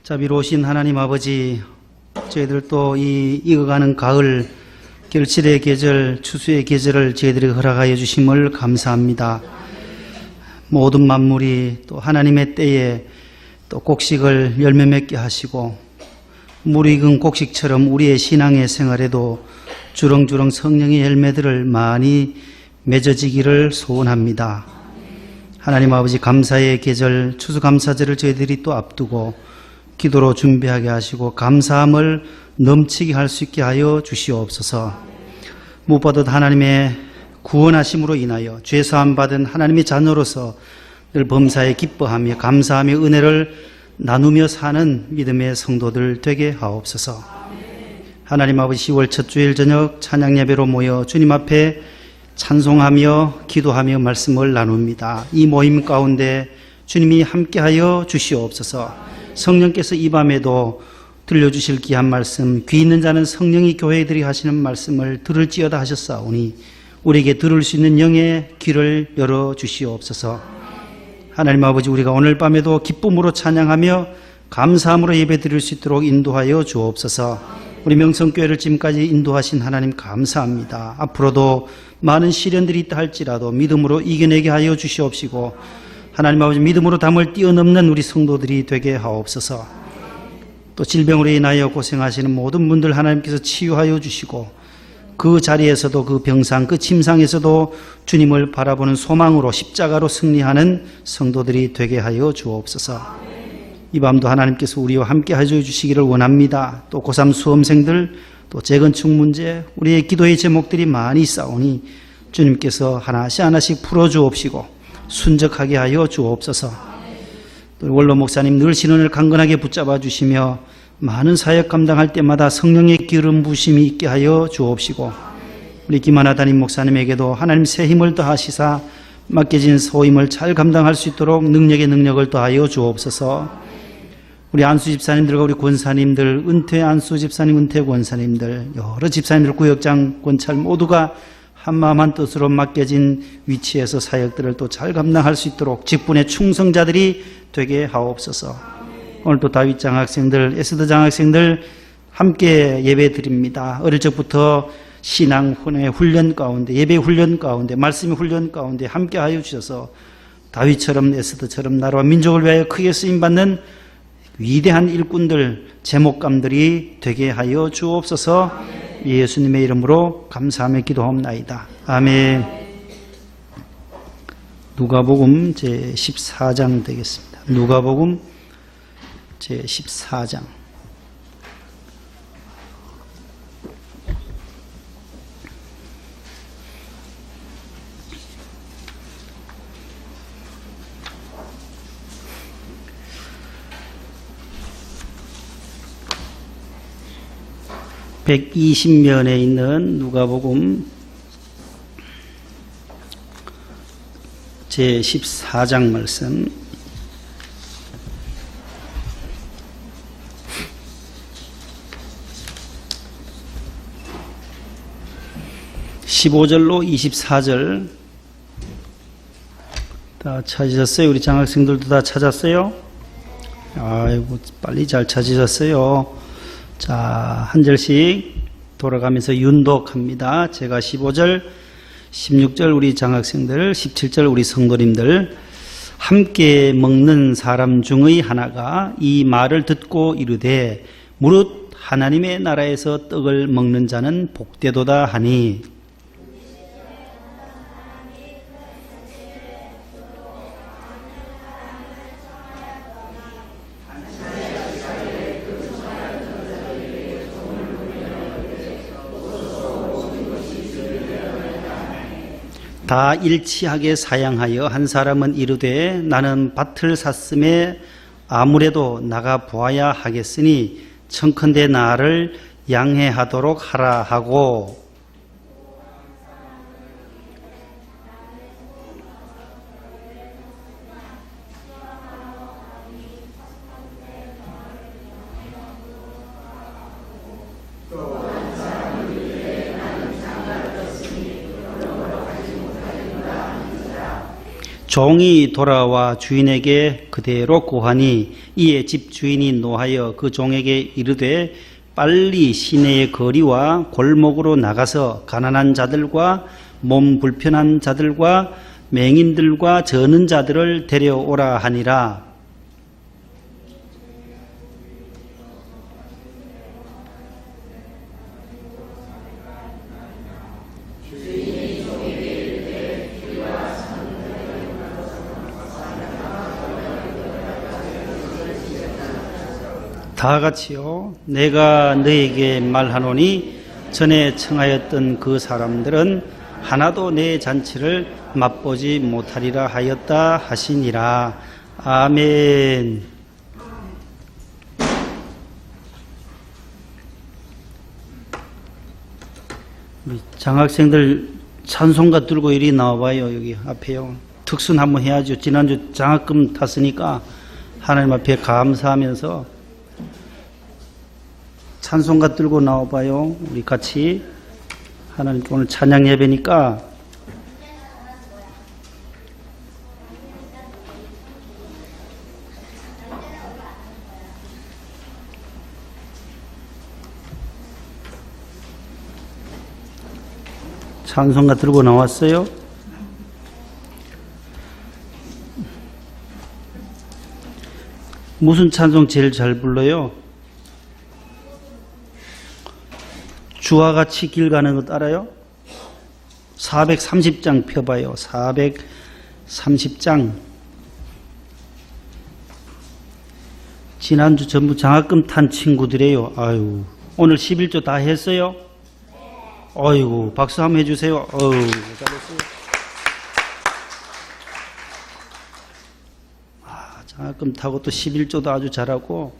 자비로우신 하나님 아버지, 저희들 또 익어가는 가을, 결실의 계절, 추수의 계절을 저희들이 허락하여 주심을 감사합니다. 모든 만물이 또 하나님의 때에 또 곡식을 열매 맺게 하시고 무르익은 곡식처럼 우리의 신앙의 생활에도 주렁주렁 성령의 열매들을 많이 맺어지기를 소원합니다. 하나님 아버지, 감사의 계절, 추수감사절을 저희들이 또 앞두고 기도로 준비하게 하시고 감사함을 넘치게 할 수 있게 하여 주시옵소서. 무엇보다도 하나님의 구원하심으로 인하여 죄사함 받은 하나님의 자녀로서 늘 범사에 기뻐하며 감사하며 은혜를 나누며 사는 믿음의 성도들 되게 하옵소서. 하나님 아버지, 10월 첫 주일 저녁 찬양 예배로 모여 주님 앞에 찬송하며 기도하며 말씀을 나눕니다. 이 모임 가운데 주님이 함께하여 주시옵소서. 성령께서 이 밤에도 들려주실 귀한 말씀, 귀 있는 자는 성령이 교회들이 하시는 말씀을 들을지어다 하셨사오니 우리에게 들을 수 있는 영의 귀를 열어주시옵소서. 하나님 아버지, 우리가 오늘 밤에도 기쁨으로 찬양하며 감사함으로 예배드릴 수 있도록 인도하여 주옵소서. 우리 명성교회를 지금까지 인도하신 하나님 감사합니다. 앞으로도 많은 시련들이 있다 할지라도 믿음으로 이겨내게 하여 주시옵시고 하나님 아버지, 믿음으로 담을 뛰어넘는 우리 성도들이 되게 하옵소서. 또 질병으로 인하여 고생하시는 모든 분들 하나님께서 치유하여 주시고 그 자리에서도, 그 병상, 그 침상에서도 주님을 바라보는 소망으로 십자가로 승리하는 성도들이 되게 하여 주옵소서. 이 밤도 하나님께서 우리와 함께 하여 주시기를 원합니다. 또 고3 수험생들, 또 재건축 문제, 우리의 기도의 제목들이 많이 있사오니 주님께서 하나씩 하나씩 풀어주옵시고 순적하게 하여 주옵소서. 또 원로 목사님 늘 신원을 강건하게 붙잡아 주시며 많은 사역 감당할 때마다 성령의 기름 부심이 있게 하여 주옵시고 우리 김하나 담임 목사님에게도 하나님 새 힘을 더하시사 맡겨진 소임을 잘 감당할 수 있도록 능력의 능력을 더하여 주옵소서. 우리 안수 집사님들과 우리 권사님들, 은퇴 안수 집사님, 은퇴 권사님들, 여러 집사님들, 구역장, 권찰 모두가 한마음 한뜻으로 맡겨진 위치에서 사역들을 또 잘 감당할 수 있도록 직분의 충성자들이 되게 하옵소서. 오늘 또 다윗 장학생들, 에스더 장학생들 함께 예배 드립니다. 어릴 적부터 신앙 훈련 가운데, 예배 훈련 가운데, 말씀의 훈련 가운데 함께 하여 주셔서 다윗처럼 에스더처럼 나라와 민족을 위하여 크게 쓰임받는 위대한 일꾼들, 제목감들이 되게 하여 주옵소서. 예수님의 이름으로 감사하며 기도하옵나이다. 아멘. 누가복음 제14장 되겠습니다. 누가복음 제14장. (120면에) 있는 누가복음 제14장 말씀, (15절로) (24절) 다 찾으셨어요? 우리 장학생들도 다 찾았어요? 아이고, 빨리 잘 찾으셨어요. 자, 한 절씩 돌아가면서 윤독합니다. 제가 15절, 16절 우리 장학생들, 17절 우리 성도님들. 함께 먹는 사람 중의 하나가 이 말을 듣고 이르되 무릇 하나님의 나라에서 떡을 먹는 자는 복되도다 하니, 다 일치하게 사양하여 한 사람은 이르되 나는 밭을 샀음에 아무래도 나가 보아야 하겠으니 청컨대 나를 양해하도록 하라 하고, 종이 돌아와 주인에게 그대로 고하니 이에 집 주인이 노하여 그 종에게 이르되 빨리 시내의 거리와 골목으로 나가서 가난한 자들과 몸 불편한 자들과 맹인들과 저는 자들을 데려오라 하니라. 다 같이요. 내가 너에게 말하노니 전에 청하였던 그 사람들은 하나도 내 잔치를 맛보지 못하리라 하였다 하시니라. 아멘. 장학생들 찬송가 들고 이리 나와봐요. 여기 앞에요. 특순 한번 해야죠. 지난주 장학금 탔으니까 하나님 앞에 감사하면서 찬송가 들고 나와봐요. 우리 같이 하나님께 오늘 찬양 예배니까 찬송가 들고 나왔어요. 무슨 찬송 제일 잘 불러요? 주와 같이 길 가는 것 알아요? 430장 펴봐요. 430장. 지난주 전부 장학금 탄 친구들이에요. 아유, 오늘 11조 다 했어요? 아이고, 박수 한번 해주세요. 어우, 잘했어요. 장학금 타고 또 11조도 아주 잘하고.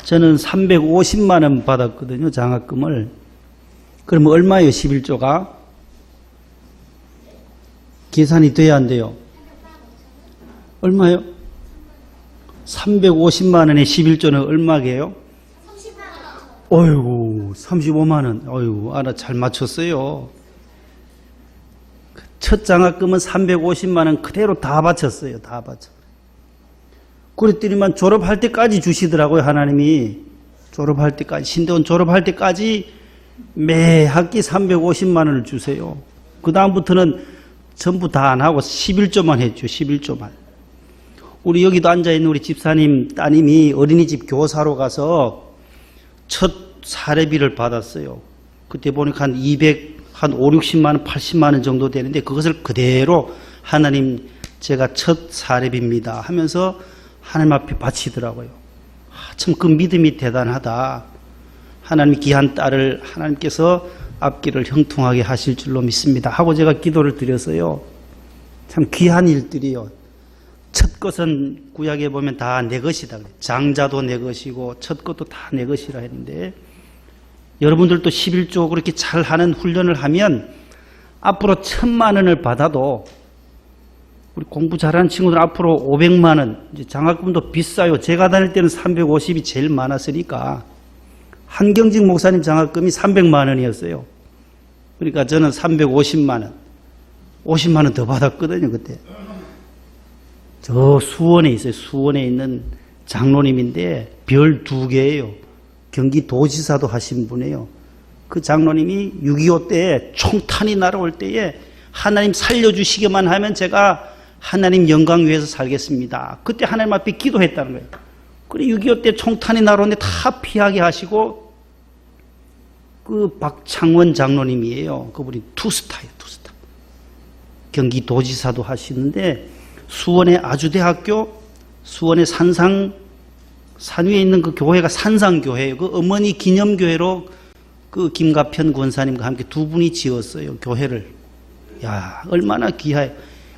저는 350만 원 받았거든요, 장학금을. 그러면 얼마예요, 11조가? 계산이 돼야 안 돼요? 얼마요? 350만 원에 11조는 얼마게요? 30만 원. 어이구, 35만 원. 어이구, 알아, 잘 맞췄어요. 첫 장학금은 350만 원 그대로 다 바쳤어요, 다 바쳐. 그랬더니만 졸업할 때까지 주시더라고요. 하나님이 졸업할 때까지, 신대원 졸업할 때까지 매 학기 350만 원을 주세요. 그 다음부터는 전부 다 안 하고 11조만 했죠. 11조만. 우리 여기도 앉아있는 우리 집사님 따님이 어린이집 교사로 가서 첫 사례비를 받았어요. 그때 보니까 한 5, 60만 원, 80만 원 정도 되는데 그것을 그대로 하나님 제가 첫 사례비입니다 하면서 하나님 앞에 바치더라고요. 참 그 믿음이 대단하다. 하나님 귀한 딸을 하나님께서 앞길을 형통하게 하실 줄로 믿습니다 하고 제가 기도를 드렸어요. 참 귀한 일들이요. 첫 것은 구약에 보면 다 내 것이다. 장자도 내 것이고 첫 것도 다 내 것이라 했는데 여러분들도 11조 그렇게 잘하는 훈련을 하면 앞으로 1000만 원을 받아도 우리 공부 잘하는 친구들 앞으로 500만 원, 이제 장학금도 비싸요. 제가 다닐 때는 350이 제일 많았으니까. 한경직 목사님 장학금이 300만 원이었어요. 그러니까 저는 350만 원, 50만 원 더 받았거든요, 그때. 저 수원에 있어요. 수원에 있는 장로님인데 별 2개예요. 경기도지사도 하신 분이에요. 그 장로님이 6.25 때 총탄이 날아올 때에 하나님 살려주시기만 하면 제가 하나님 영광 위에서 살겠습니다. 그때 하나님 앞에 기도했다는 거예요. 그래 6.25 때 총탄이 날아오는데 다 피하게 하시고 그 박창원 장로님이에요. 그분이 투스타예요. 투스타. 경기도지사도 하시는데 수원의 아주대학교 수원의 산 위에 있는 그 교회가 산상교회예요. 그 어머니 기념교회로 그 김가편 권사님과 함께 두 분이 지었어요. 교회를. 야, 얼마나 귀해요.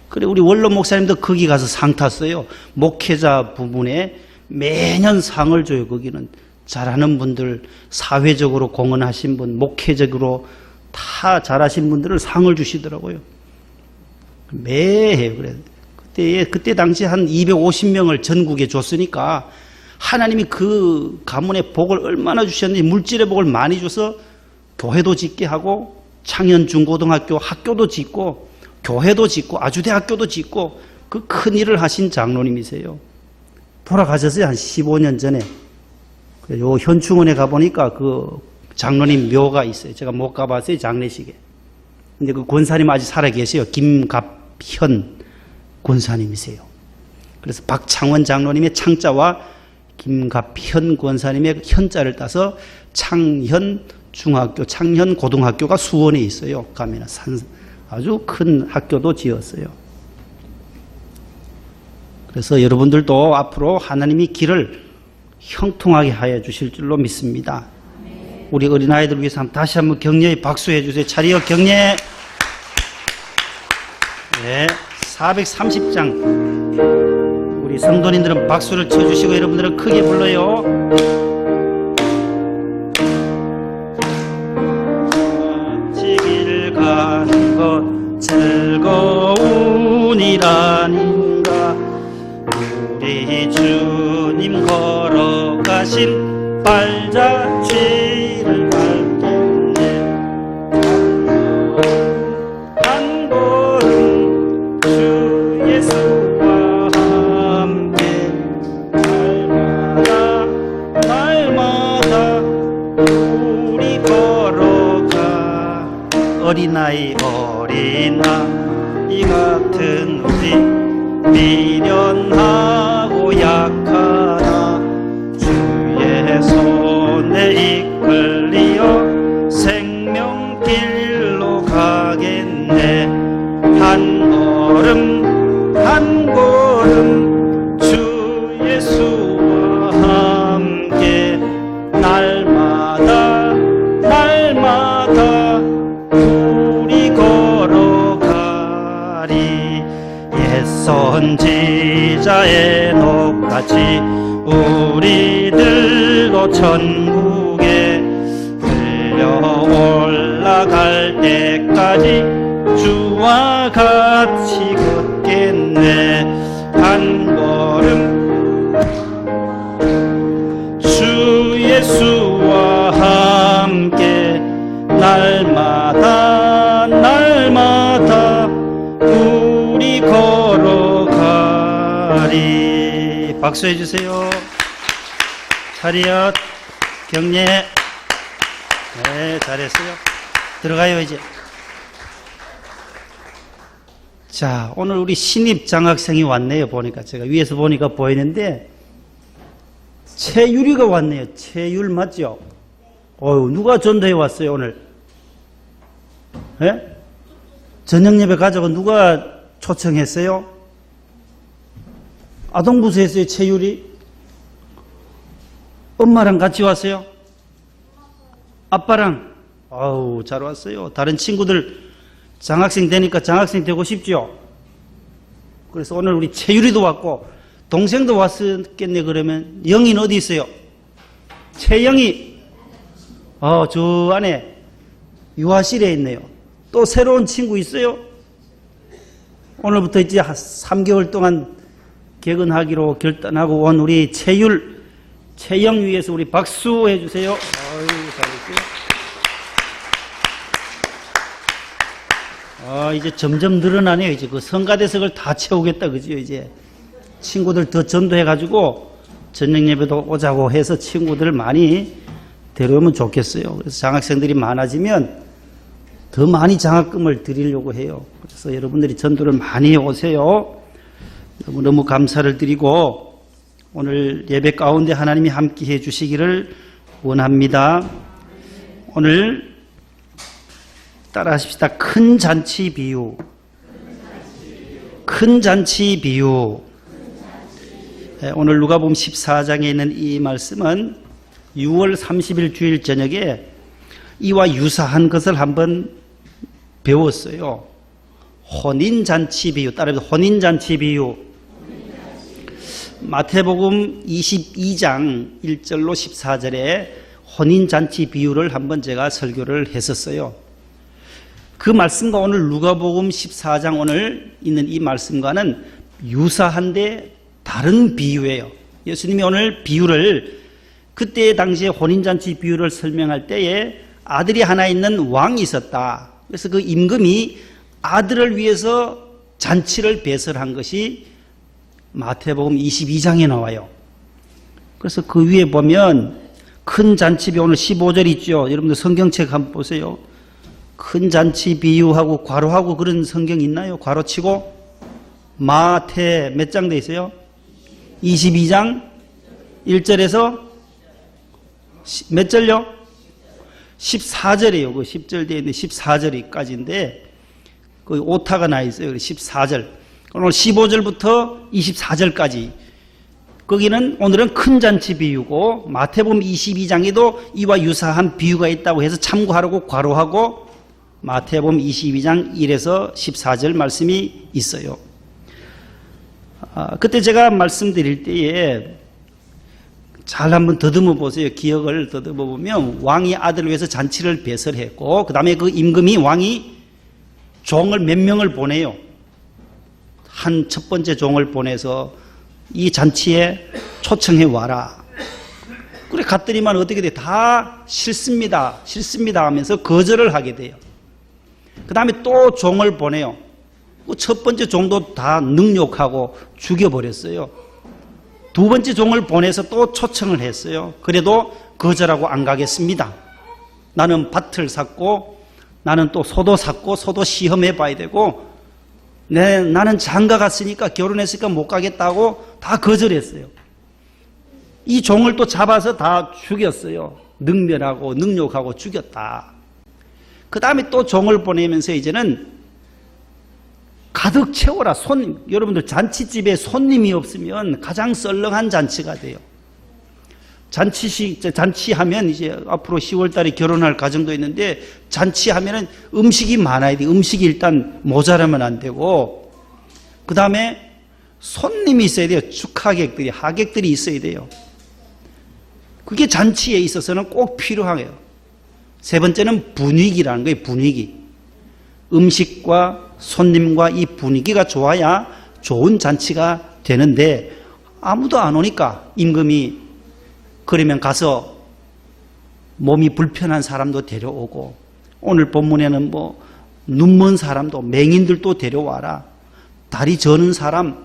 그래 우리 원로 목사님도 거기 가서 상 탔어요. 목회자 부분에 매년 상을 줘요. 거기는 잘하는 분들, 사회적으로 공헌하신 분, 목회적으로 다 잘하신 분들을 상을 주시더라고요. 매해 그래. 그때 당시 한 250명을 전국에 줬으니까 하나님이 그 가문의 복을 얼마나 주셨는지 물질의 복을 많이 줘서 교회도 짓게 하고 창현 중고등학교 학교도 짓고 교회도 짓고 아주대학교도 짓고 그 큰 일을 하신 장로님이세요. 돌아가셨어요. 한 15년 전에. 요 현충원에 가보니까 그 장로님 묘가 있어요. 제가 못 가봤어요. 장례식에. 근데 그 권사님 아직 살아계세요. 김갑현 권사님이세요. 그래서 박창원 장로님의 창자와 김갑현 권사님의 현자를 따서 창현 중학교, 창현 고등학교가 수원에 있어요. 가면은 아주 큰 학교도 지었어요. 그래서 여러분들도 앞으로 하나님이 길을 형통하게 하여 주실 줄로 믿습니다. 우리 어린아이들 위해서 다시 한번 격려의 박수해 주세요. 차리어 격려. 네, 430장. 우리 성도님들은 박수를 쳐주시고 여러분들은 크게 불러요. 지길 가는 것 즐거운이라닌가. 우리 주님 걸어가신 발자취를 밟겠네. 한 걸음 주 예수와 함께 날마다 우리 걸어가. 어린아이 같은 우리 미련하고 약하나 주의 손에 이끌리어 생명길로 가겠네. 한 걸음 한 걸음 주 예수와 함께 날마다 우리 걸어가리. 선지자의 녹같이 우리들도 천국에 들려 올라갈 때까지 주와 같이 걷겠네. 한 걸음 주 예수와 함께 날마다 우리 걸어가리. 박수해 주세요. 차렷 격려. 네, 잘했어요. 들어가요 이제. 자, 오늘 우리 신입 장학생이 왔네요. 보니까 제가 위에서 보니까 보이는데 최유리가 왔네요. 최율 맞죠? 누가 전도해 왔어요 오늘? 네? 저녁 예배 가자고 누가 초청했어요? 아동부서 했어요. 최율이? 엄마랑 같이 왔어요? 아빠랑? 잘 왔어요. 다른 친구들 장학생 되니까 장학생 되고 싶죠? 그래서 오늘 우리 최율이도 왔고 동생도 왔었겠네. 그러면 영희는 어디 있어요? 최영희 저 안에 유아실에 있네요. 또 새로운 친구 있어요? 오늘부터 이제 3개월 동안 개근하기로 결단하고 온 우리 최율, 최영 위해서 우리 박수해 주세요. 잘했어요. 이제 점점 늘어나네요. 이제 그 성가대석을 다 채우겠다. 그죠? 이제 친구들 더 전도해가지고 저녁 예배도 오자고 해서 친구들을 많이 데려오면 좋겠어요. 그래서 장학생들이 많아지면 더 많이 장학금을 드리려고 해요. 그래서 여러분들이 전도를 많이 오세요. 너무너무 감사를 드리고 오늘 예배 가운데 하나님이 함께 해 주시기를 원합니다. 오늘 따라 하십시다. 큰 잔치 비유. 큰 잔치 비유. 오늘 누가복음 14장에 있는 이 말씀은 6월 30일 주일 저녁에 이와 유사한 것을 한번 배웠어요. 혼인잔치 비유. 따라해서 혼인잔치 비유. 마태복음 22장 1절로 14절에 혼인잔치 비유를 한번 제가 설교를 했었어요. 그 말씀과 오늘 누가복음 14장 오늘 있는 이 말씀과는 유사한데 다른 비유예요. 예수님이 오늘 비유를 그때 당시에 혼인잔치 비유를 설명할 때에 아들이 하나 있는 왕이 있었다. 그래서 그 임금이 아들을 위해서 잔치를 배설한 것이 마태복음 22장에 나와요. 그래서 그 위에 보면 큰 잔치 오늘 15절 있죠. 여러분들 성경책 한번 보세요. 큰 잔치 비유하고 괄호하고 그런 성경 있나요? 괄호치고 마태 몇 장 돼 있어요? 22장 1절에서 몇 절요? 14절이에요. 그 10절 되어 있는데 14절까지인데 그 오타가 나 있어요. 14절. 오늘 15절부터 24절까지. 거기는 오늘은 큰 잔치 비유고 마태복음 22장에도 이와 유사한 비유가 있다고 해서 참고하라고 괄호하고 마태복음 22장 1에서 14절 말씀이 있어요. 그때 제가 말씀드릴 때에 잘 한번 더듬어 보세요. 기억을 더듬어 보면 왕이 아들을 위해서 잔치를 배설했고 그 다음에 그 임금이 왕이 종을 몇 명을 보내요. 한 첫 번째 종을 보내서 이 잔치에 초청해 와라. 그래 갔더니만 어떻게 돼? 다 싫습니다. 싫습니다 하면서 거절을 하게 돼요. 그 다음에 또 종을 보내요. 첫 번째 종도 다 능욕하고 죽여버렸어요. 두 번째 종을 보내서 또 초청을 했어요. 그래도 거절하고 안 가겠습니다. 나는 밭을 샀고 나는 또 소도 샀고 소도 시험해 봐야 되고 나는 장가 갔으니까 결혼했으니까 못 가겠다고 다 거절했어요. 이 종을 또 잡아서 다 죽였어요. 능멸하고 능욕하고 죽였다. 그 다음에 또 종을 보내면서 이제는 가득 채워라. 여러분들 잔치집에 손님이 없으면 가장 썰렁한 잔치가 돼요. 잔치하면 이제 앞으로 10월 달에 결혼할 가정도 있는데 잔치하면은 음식이 많아야 돼. 음식이 일단 모자라면 안 되고 그 다음에 손님이 있어야 돼요. 축하객들이, 하객들이 있어야 돼요. 그게 잔치에 있어서는 꼭 필요해요. 세 번째는 분위기라는 거예요. 분위기. 음식과 손님과 이 분위기가 좋아야 좋은 잔치가 되는데 아무도 안 오니까 임금이 그러면 가서 몸이 불편한 사람도 데려오고 오늘 본문에는 뭐 눈먼 사람도 맹인들도 데려와라. 다리 저는 사람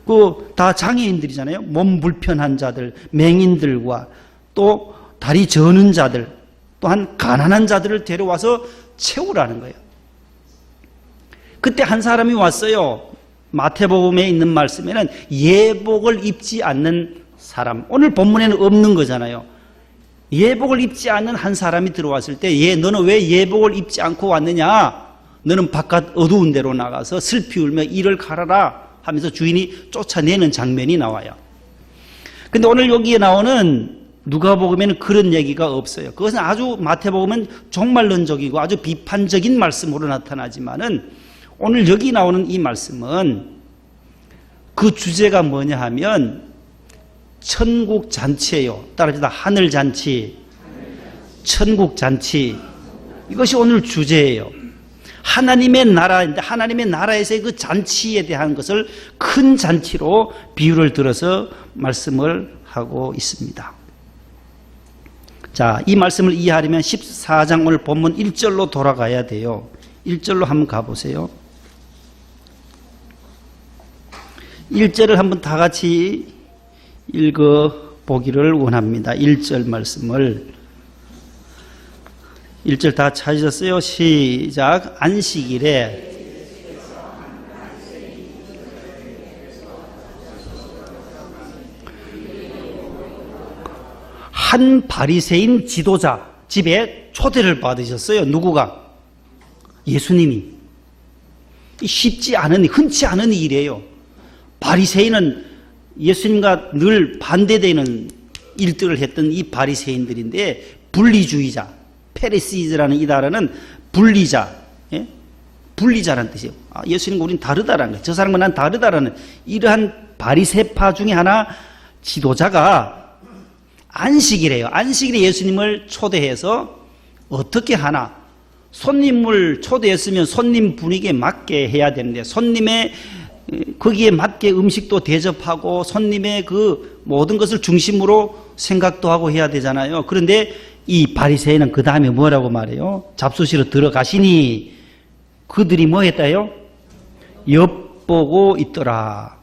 그 다 장애인들이잖아요. 몸 불편한 자들 맹인들과 또 다리 저는 자들 또한 가난한 자들을 데려와서 채우라는 거예요. 그때 한 사람이 왔어요. 마태복음에 있는 말씀에는 예복을 입지 않는 사람. 오늘 본문에는 없는 거잖아요. 예복을 입지 않는 한 사람이 들어왔을 때 너는 왜 예복을 입지 않고 왔느냐? 너는 바깥 어두운 데로 나가서 슬피 울며 이를 갈아라 하면서 주인이 쫓아내는 장면이 나와요. 근데 오늘 여기에 나오는 누가복음에는 그런 얘기가 없어요. 그것은 아주 마태복음은 종말론적이고 아주 비판적인 말씀으로 나타나지만은 오늘 여기 나오는 이 말씀은 그 주제가 뭐냐 하면 천국 잔치예요. 따라서 하늘 잔치, 천국 잔치. 이것이 오늘 주제예요. 하나님의 나라인데 하나님의 나라에서의 그 잔치에 대한 것을 큰 잔치로 비유를 들어서 말씀을 하고 있습니다. 자, 이 말씀을 이해하려면 14장 오늘 본문 1절로 돌아가야 돼요. 1절로 한번 가보세요. 1절을 한번 다 같이 읽어보기를 원합니다. 1절 말씀을 1절 다 찾으셨어요? 시작. 안식일에 한 바리새인 지도자 집에 초대를 받으셨어요. 누구가? 예수님이. 쉽지 않은, 흔치 않은 일이에요. 바리새인은 예수님과 늘 반대되는 일들을 했던 이 바리새인들인데 분리주의자, 페리시즈라는 이 단어는 분리자, 예? 분리자라는 뜻이에요. 예수님과 우리는 다르다라는 거예요. 저 사람과 난 다르다라는 이러한 바리새파 중에 하나 지도자가 안식일이에요. 안식일에 예수님을 초대해서 어떻게 하나? 손님을 초대했으면 손님 분위기에 맞게 해야 되는데 손님의 거기에 맞게 음식도 대접하고 손님의 그 모든 것을 중심으로 생각도 하고 해야 되잖아요. 그런데 이 바리새인은 그 다음에 뭐라고 말해요? 잡수시러 들어가시니 그들이 뭐 했다요? 엿보고 있더라.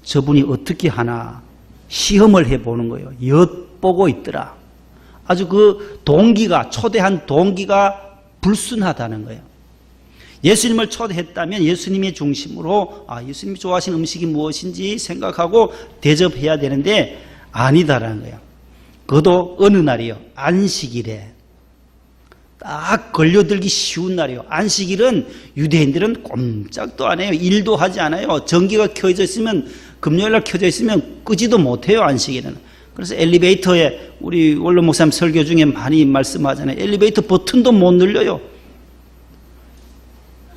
저분이 어떻게 하나 시험을 해보는 거예요. 엿보고 있더라. 아주 그 동기가, 초대한 동기가 불순하다는 거예요. 예수님을 초대했다면 예수님의 중심으로 예수님이 좋아하시는 음식이 무엇인지 생각하고 대접해야 되는데 아니다라는 거예요. 그것도 어느 날이요? 안식일에. 딱 걸려들기 쉬운 날이에요. 안식일은 유대인들은 꼼짝도 안 해요. 일도 하지 않아요. 전기가 켜져 있으면, 금요일날 켜져 있으면 끄지도 못해요, 안식일에는. 그래서 엘리베이터에 우리 원로 목사님 설교 중에 많이 말씀하잖아요. 엘리베이터 버튼도 못 눌려요.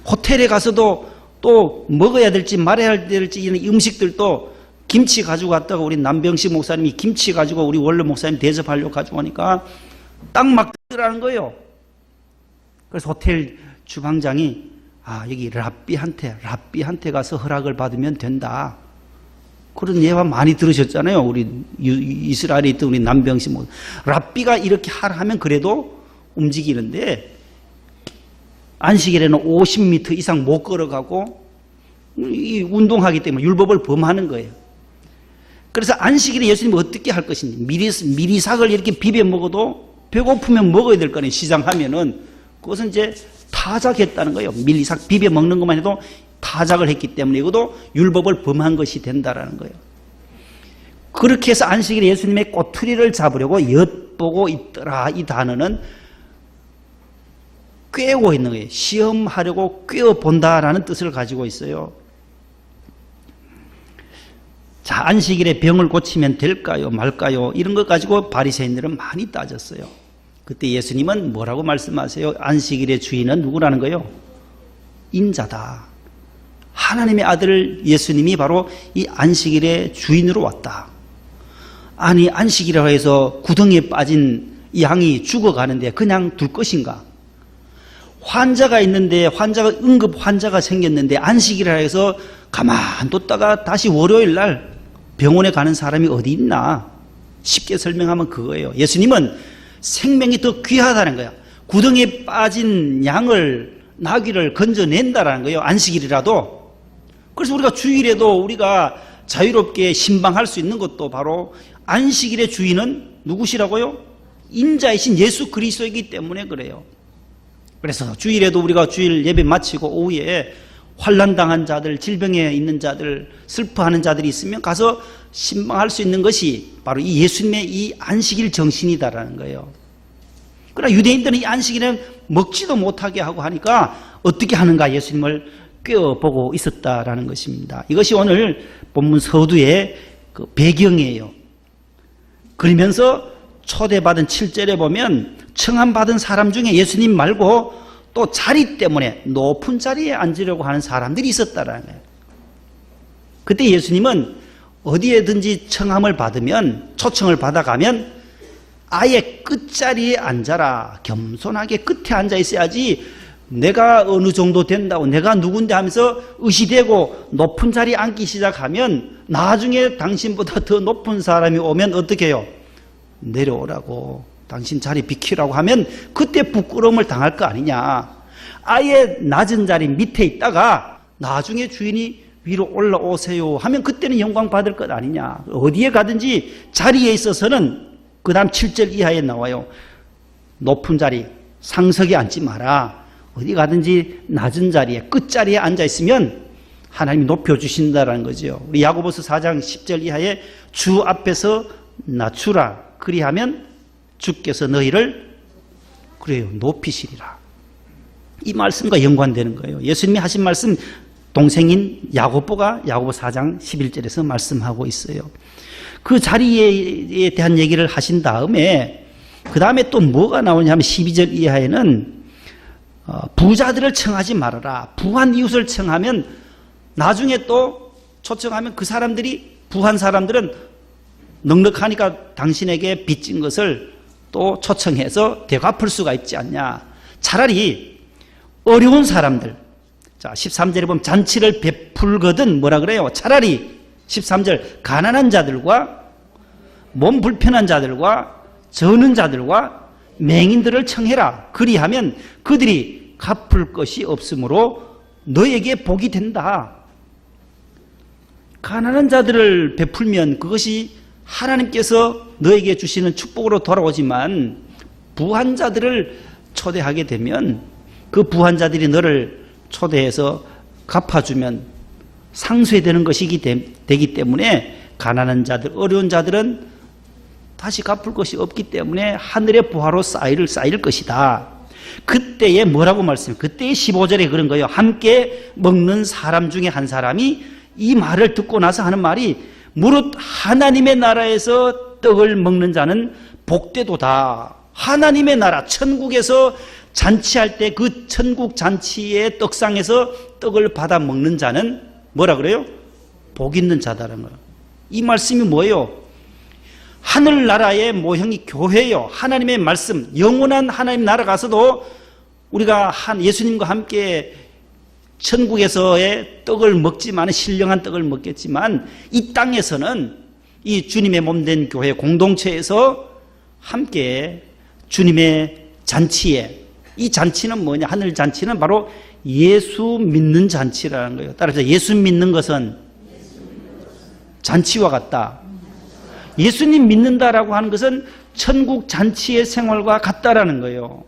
호텔에 가서도 또 먹어야 될지 말아야 될지 이런 음식들도 김치 가지고 갔다가 우리 남병식 목사님이 김치 가지고 우리 원로 목사님 대접하려고 가지고 오니까 딱 막 들어가는 거예요. 그래서 호텔 주방장이 여기 랍비한테 가서 허락을 받으면 된다. 그런 예화 많이 들으셨잖아요. 우리 이스라엘에 있던 우리 남병식 목사님. 랍비가 이렇게 하면 그래도 움직이는데 안식일에는 50m 이상 못 걸어가고 운동하기 때문에 율법을 범하는 거예요. 그래서 안식일에 예수님이 어떻게 할 것인지 미리삭을 이렇게 비벼 먹어도 배고프면 먹어야 될 거 아니에요. 시장 하면은. 그것은 이제 타작했다는 거예요. 밀리삭 비벼 먹는 것만 해도 타작을 했기 때문에 이것도 율법을 범한 것이 된다라는 거예요. 그렇게 해서 안식일에 예수님의 꼬투리를 잡으려고 엿보고 있더라. 이 단어는 꿰고 있는 거예요. 시험하려고 꿰어본다라는 뜻을 가지고 있어요. 자, 안식일에 병을 고치면 될까요? 말까요? 이런 것 가지고 바리새인들은 많이 따졌어요. 그때 예수님은 뭐라고 말씀하세요? 안식일의 주인은 누구라는 거예요? 인자다. 하나님의 아들 예수님이 바로 이 안식일의 주인으로 왔다. 아니, 안식이라고 해서 구덩이에 빠진 양이 죽어가는데 그냥 둘 것인가? 환자가 있는데 응급 환자가 생겼는데 안식이라 해서 가만뒀다가 다시 월요일 날 병원에 가는 사람이 어디 있나? 쉽게 설명하면 그거예요. 예수님은 생명이 더 귀하다는 거야. 구덩이에 빠진 나귀를 건져낸다라는 거예요. 안식일이라도. 그래서 우리가 주일에도 우리가 자유롭게 신방할 수 있는 것도 바로 안식일의 주인은 누구시라고요? 인자이신 예수 그리스도이기 때문에 그래요. 그래서 주일에도 우리가 주일 예배 마치고 오후에 환난당한 자들, 질병에 있는 자들, 슬퍼하는 자들이 있으면 가서 신방할 수 있는 것이 바로 이 예수님의 이 안식일 정신이다라는 거예요. 그러나 유대인들은 이 안식일은 먹지도 못하게 하고 하니까 어떻게 하는가 예수님을 꿰어보고 있었다라는 것입니다. 이것이 오늘 본문 서두의 그 배경이에요. 그러면서 초대받은 7절에 보면 청함받은 사람 중에 예수님 말고 또 자리 때문에 높은 자리에 앉으려고 하는 사람들이 있었다라는 거예요. 그때 예수님은 어디에든지 청함을 받으면, 초청을 받아가면 아예 끝자리에 앉아라. 겸손하게 끝에 앉아 있어야지 내가 어느 정도 된다고, 내가 누군데 하면서 의시되고 높은 자리에 앉기 시작하면 나중에 당신보다 더 높은 사람이 오면 어떻게 해요? 내려오라고, 당신 자리 비키라고 하면 그때 부끄러움을 당할 거 아니냐. 아예 낮은 자리 밑에 있다가 나중에 주인이 위로 올라오세요 하면 그때는 영광 받을 것 아니냐. 어디에 가든지 자리에 있어서는 그 다음 7절 이하에 나와요. 높은 자리, 상석에 앉지 마라. 어디 가든지 낮은 자리에, 끝자리에 앉아있으면 하나님이 높여주신다는 거죠. 우리 야고보서 4장 10절 이하에 주 앞에서 낮추라. 그리하면 주께서 너희를 그래요 높이시리라. 이 말씀과 연관되는 거예요. 예수님이 하신 말씀 동생인 야고보가 야고보 4장 11절에서 말씀하고 있어요. 그 자리에 대한 얘기를 하신 다음에 그 다음에 또 뭐가 나오냐면 12절 이하에는 부자들을 청하지 말아라. 부한 이웃을 청하면 나중에 또 초청하면 그 사람들이, 부한 사람들은 넉넉하니까 당신에게 빚진 것을 또 초청해서 되갚을 수가 있지 않냐. 차라리 어려운 사람들, 자 13절에 보면 잔치를 베풀거든 뭐라 그래요? 차라리 13절 가난한 자들과 몸 불편한 자들과 저는 자들과 맹인들을 청해라. 그리하면 그들이 갚을 것이 없으므로 너에게 복이 된다. 가난한 자들을 베풀면 그것이 하나님께서 너에게 주시는 축복으로 돌아오지만 부한 자들을 초대하게 되면 그 부한 자들이 너를 초대해서 갚아주면 상쇄되는 것이기 되기 때문에 가난한 자들, 어려운 자들은 다시 갚을 것이 없기 때문에 하늘의 부하로 쌓일 것이다. 그때에 뭐라고 말씀해요? 그때의 15절에 그런 거예요. 함께 먹는 사람 중에 한 사람이 이 말을 듣고 나서 하는 말이 무릇 하나님의 나라에서 떡을 먹는 자는 복되도다. 하나님의 나라, 천국에서 잔치할 때 그 천국 잔치의 떡상에서 떡을 받아 먹는 자는 뭐라 그래요? 복 있는 자다라는 거예요. 이 말씀이 뭐예요? 하늘나라의 모형이 교회예요. 하나님의 말씀, 영원한 하나님 나라 가서도 우리가 예수님과 함께 천국에서의 떡을 먹지만, 신령한 떡을 먹겠지만 이 땅에서는 이 주님의 몸된 교회 공동체에서 함께 주님의 잔치에, 이 잔치는 뭐냐? 하늘 잔치는 바로 예수 믿는 잔치라는 거예요. 따라서 예수 믿는 것은 잔치와 같다. 예수님 믿는다라고 하는 것은 천국 잔치의 생활과 같다라는 거예요.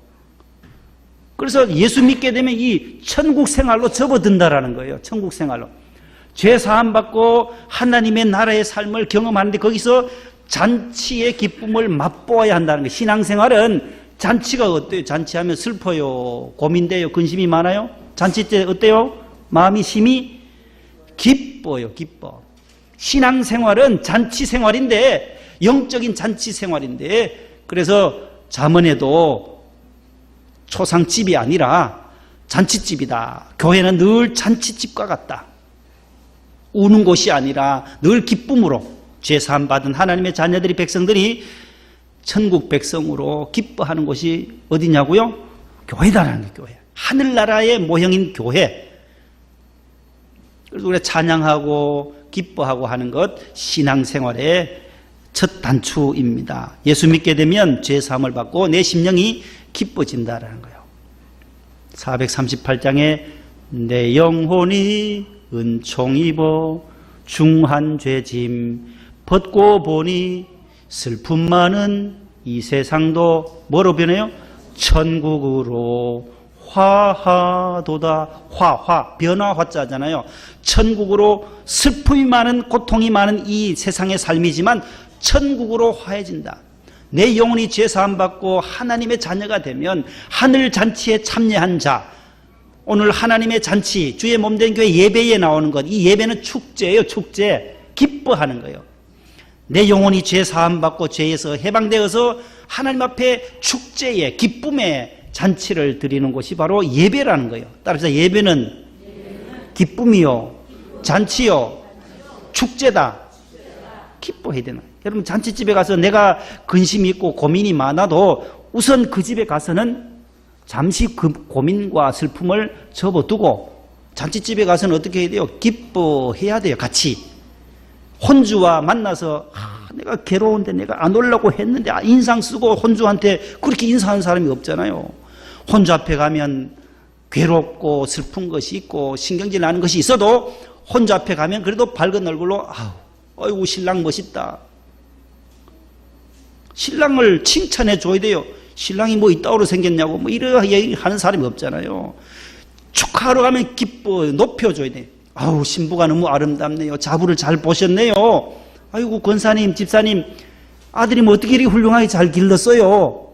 그래서 예수 믿게 되면 이 천국 생활로 접어든다라는 거예요. 천국 생활로. 죄 사함 받고 하나님의 나라의 삶을 경험하는데 거기서 잔치의 기쁨을 맛보아야 한다는 거예요. 신앙생활은 잔치가 어때요? 잔치하면 슬퍼요, 고민돼요, 근심이 많아요. 잔치 때 어때요? 마음이 심히 기뻐요. 기뻐. 신앙생활은 잔치생활인데, 영적인 잔치생활인데, 그래서 잠언에도 초상집이 아니라 잔치집이다. 교회는 늘 잔치집과 같다. 우는 곳이 아니라 늘 기쁨으로 죄사함 받은 하나님의 자녀들이, 백성들이 천국 백성으로 기뻐하는 곳이 어디냐고요? 교회다라는 게 교회. 하늘나라의 모형인 교회. 그래서 우리가 찬양하고 기뻐하고 하는 것, 신앙생활의 첫 단추입니다. 예수 믿게 되면 죄사함을 받고 내 심령이 기뻐진다라는 거예요. 438장에 내 영혼이 은총 입어 중한 죄짐 벗고 보니 슬픔 많은 이 세상도 뭐로 변해요? 천국으로 화하도다. 변화 화자잖아요. 천국으로 슬픔이 많은, 고통이 많은 이 세상의 삶이지만 천국으로 화해진다. 내 영혼이 죄사함 받고 하나님의 자녀가 되면 하늘 잔치에 참여한 자, 오늘 하나님의 잔치, 주의 몸된 교회 예배에 나오는 것, 이 예배는 축제예요. 축제. 기뻐하는 거예요. 내 영혼이 죄사함 받고 죄에서 해방되어서 하나님 앞에 축제의 기쁨의 잔치를 드리는 곳이 바로 예배라는 거예요. 따라서 예배는 기쁨이요, 잔치요, 축제다. 기뻐해야 되는 거예요. 여러분, 잔치집에 가서 내가 근심이 있고 고민이 많아도 우선 그 집에 가서는 잠시 그 고민과 슬픔을 접어두고 잔치집에 가서는 어떻게 해야 돼요? 기뻐해야 돼요. 같이. 혼주와 만나서 내가 괴로운데 내가 안 오려고 했는데 인상 쓰고 혼주한테 그렇게 인사하는 사람이 없잖아요. 혼주 앞에 가면 괴롭고 슬픈 것이 있고 신경질 나는 것이 있어도 혼주 앞에 가면 그래도 밝은 얼굴로 아이고 신랑 멋있다. 신랑을 칭찬해 줘야 돼요. 신랑이 뭐 이따오로 생겼냐고 뭐 이런 얘기 하는 사람이 없잖아요. 축하하러 가면 기뻐 높여줘야 돼. 아우 신부가 너무 아름답네요. 자부를 잘 보셨네요. 아이고 권사님 집사님 아들이 뭐 어떻게 이렇게 훌륭하게 잘 길렀어요.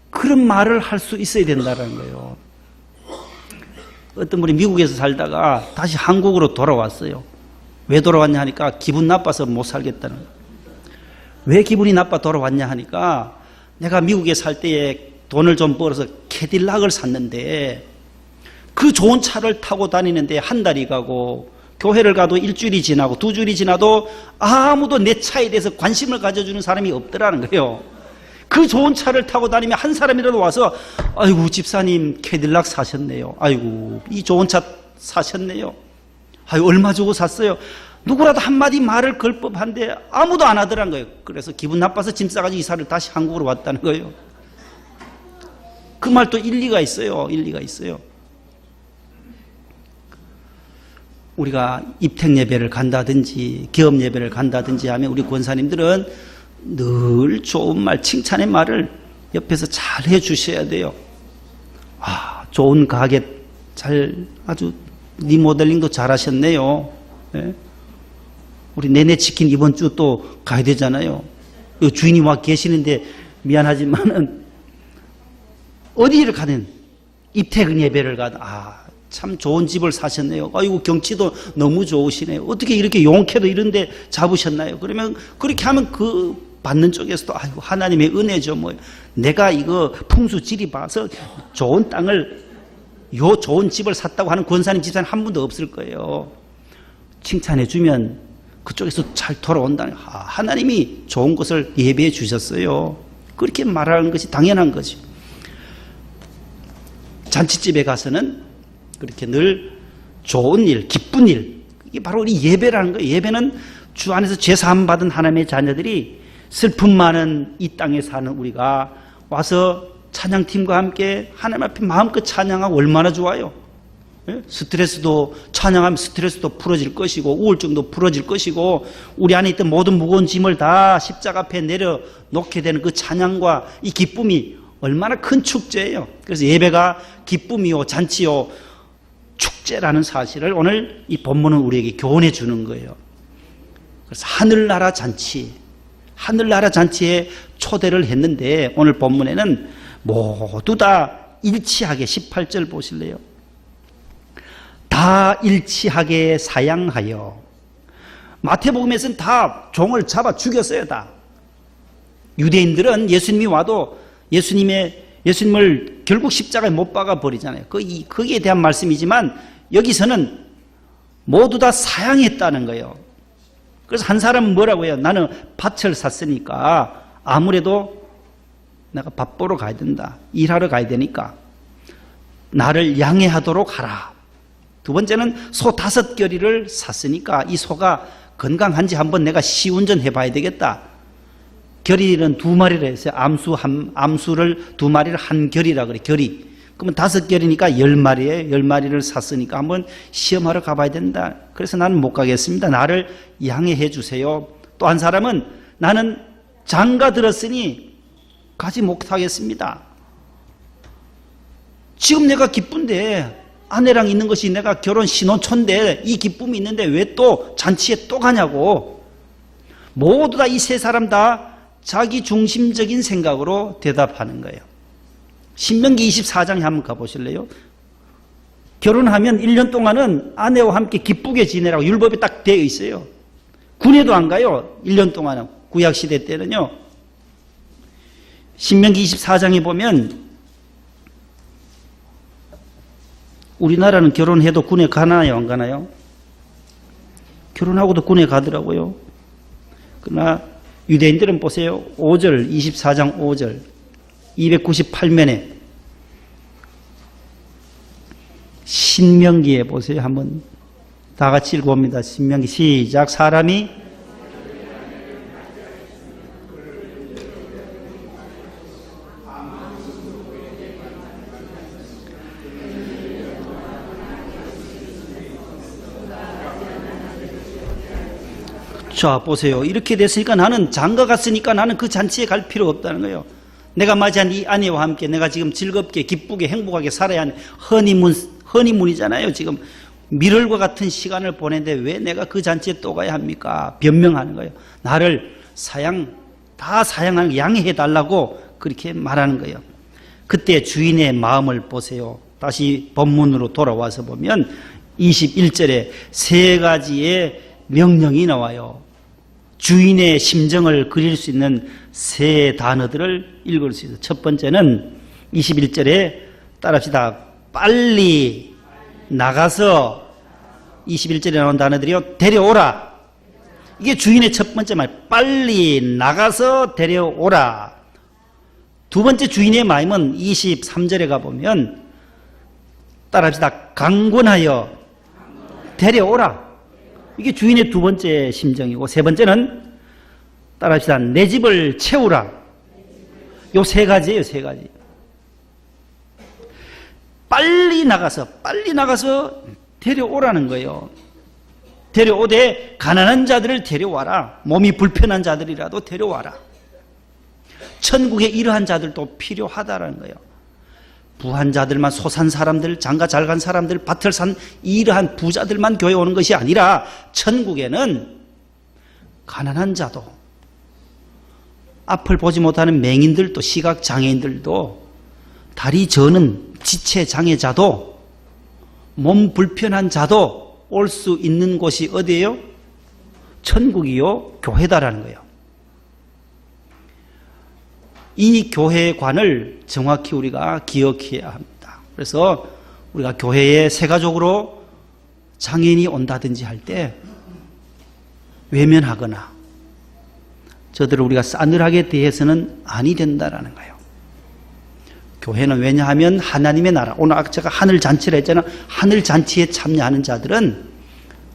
그런 말을 할 수 있어야 된다는 거예요. 어떤 분이 미국에서 살다가 다시 한국으로 돌아왔어요. 왜 돌아왔냐 하니까 기분 나빠서 못 살겠다는 거예요. 왜 기분이 나빠 돌아왔냐 하니까 내가 미국에 살 때에 돈을 좀 벌어서 캐딜락을 샀는데 그 좋은 차를 타고 다니는데 한 달이 가고 교회를 가도 일주일이 지나고 두 주일이 지나도 아무도 내 차에 대해서 관심을 가져주는 사람이 없더라는 거예요. 그 좋은 차를 타고 다니면 한 사람이라도 와서 아이고 집사님 캐딜락 사셨네요. 아이고 이 좋은 차 사셨네요. 아이고 얼마 주고 샀어요. 누구라도 한마디 말을 걸 법한데 아무도 안 하더란 거예요. 그래서 기분 나빠서 짐 싸가지고 이사를 다시 한국으로 왔다는 거예요. 그 말도 일리가 있어요. 일리가 있어요. 우리가 입택 예배를 간다든지 기업 예배를 간다든지 하면 우리 권사님들은 늘 좋은 말, 칭찬의 말을 옆에서 잘 해주셔야 돼요. 아, 좋은 가게 잘 아주 리모델링도 잘 하셨네요. 네? 우리 내내 치킨 이번 주 또 가야 되잖아요. 주인이 와 계시는데 미안하지만은 어디를 가든 입택 예배를 가든 참 좋은 집을 사셨네요. 아이고 경치도 너무 좋으시네요. 어떻게 이렇게 용케도 이런 데 잡으셨나요? 그러면 그렇게 하면 그 받는 쪽에서도 아이고 하나님의 은혜죠. 뭐 내가 이거 풍수지리 봐서 좋은 땅을 요 좋은 집을 샀다고 하는 권사님 집사님 한 분도 없을 거예요. 칭찬해 주면 그쪽에서 잘 돌아온다는 하나님이 좋은 것을 예배해 주셨어요. 그렇게 말하는 것이 당연한 거죠. 잔치집에 가서는 그렇게 늘 좋은 일, 기쁜 일, 이게 바로 우리 예배라는 거예요. 예배는 주 안에서 죄사함 받은 하나님의 자녀들이 슬픔 많은 이 땅에 사는 우리가 와서 찬양팀과 함께 하나님 앞에 마음껏 찬양하고 얼마나 좋아요. 스트레스도 찬양하면 스트레스도 풀어질 것이고 우울증도 풀어질 것이고 우리 안에 있던 모든 무거운 짐을 다 십자가 앞에 내려놓게 되는 그 찬양과 이 기쁨이 얼마나 큰 축제예요. 그래서 예배가 기쁨이요 잔치요 축제라는 사실을 오늘 이 본문은 우리에게 교훈해 주는 거예요. 그래서 하늘나라 잔치, 하늘나라 잔치에 초대를 했는데 오늘 본문에는 모두 다 일치하게 18절 보실래요? 다 일치하게 사양하여. 마태복음에서는 다 종을 잡아 죽였어요. 다. 유대인들은 예수님이 와도 예수님을 결국 십자가에 못 박아 버리잖아요. 거기에 대한 말씀이지만 여기서는 모두 다 사양했다는 거예요. 그래서 한 사람은 뭐라고 해요? 나는 밭을 샀으니까 아무래도 내가 밥 보러 가야 된다. 일하러 가야 되니까 나를 양해하도록 하라. 두 번째는 소 5결이를 샀으니까 이 소가 건강한지 한번 내가 시운전해 봐야 되겠다. 결이는 2마리를 했어요. 암수를 2마리를 한 결이라 그래. 결이. 그러면 5결이니까 10마리에 10마리를 샀으니까 한번 시험하러 가봐야 된다. 그래서 나는 못 가겠습니다. 나를 양해해 주세요. 또 한 사람은 나는 장가 들었으니 가지 못하겠습니다. 지금 내가 기쁜데 아내랑 있는 것이 내가 결혼 신혼초인데 이 기쁨이 있는데 왜 또 잔치에 또 가냐고. 모두 다 이 세 사람 다 자기 중심적인 생각으로 대답하는 거예요. 신명기 24장에 한번 가보실래요? 결혼하면 1년 동안은 아내와 함께 기쁘게 지내라고 율법에 딱 되어 있어요. 군에도 안 가요. 1년 동안은. 구약시대 때는요. 신명기 24장에 보면 우리나라는 결혼해도 군에 가나요? 안 가나요? 결혼하고도 군에 가더라고요. 그러나 유대인들은 보세요. 5절, 24장 5절, 298면에 신명기에 보세요. 한번 다 같이 읽어봅니다. 신명기 시작. 사람이 자 보세요. 이렇게 됐으니까 나는 장가 갔으니까 나는 그 잔치에 갈 필요 없다는 거예요. 내가 맞이한 이 아내와 함께 내가 지금 즐겁게 기쁘게 행복하게 살아야 하는 허니문이잖아요. 지금 미럴과 같은 시간을 보내는데 왜 내가 그 잔치에 또 가야 합니까? 변명하는 거예요. 나를 다 사양하는 양해해달라고 그렇게 말하는 거예요. 그때 주인의 마음을 보세요. 다시 본문으로 돌아와서 보면 21절에 3가지의 명령이 나와요. 주인의 심정을 그릴 수 있는 3 단어들을 읽을 수 있어요. 첫 번째는 21절에 따라합시다. 빨리 나가서 21절에 나온 단어들이요. 데려오라. 이게 주인의 첫 번째 말. 빨리 나가서 데려오라. 두 번째 주인의 마음은 23절에 가보면 따라합시다. 강권하여 데려오라. 이게 주인의 두 번째 심정이고, 세 번째는 따라합시다. 내 집을 채우라. 요 3가지예요. 3가지. 빨리 나가서 데려오라는 거예요. 데려오되 가난한 자들을 데려와라. 몸이 불편한 자들이라도 데려와라. 천국에 이러한 자들도 필요하다라는 거예요. 부한 자들만, 소산 사람들, 장가 잘 간 사람들, 밭을 산 이러한 부자들만 교회 오는 것이 아니라 천국에는 가난한 자도, 앞을 보지 못하는 맹인들도, 시각장애인들도, 다리 저는 지체장애자도, 몸 불편한 자도 올 수 있는 곳이 어디예요? 천국이요, 교회다라는 거예요. 이 교회관을 정확히 우리가 기억해야 합니다. 그래서 우리가 교회에 새가족으로 장애인이 온다든지 할 때 외면하거나 저들을 우리가 싸늘하게 대해서는 아니 된다라는 거예요. 교회는 왜냐하면 하나님의 나라, 오늘 제가 하늘 잔치를 했잖아요. 하늘 잔치에 참여하는 자들은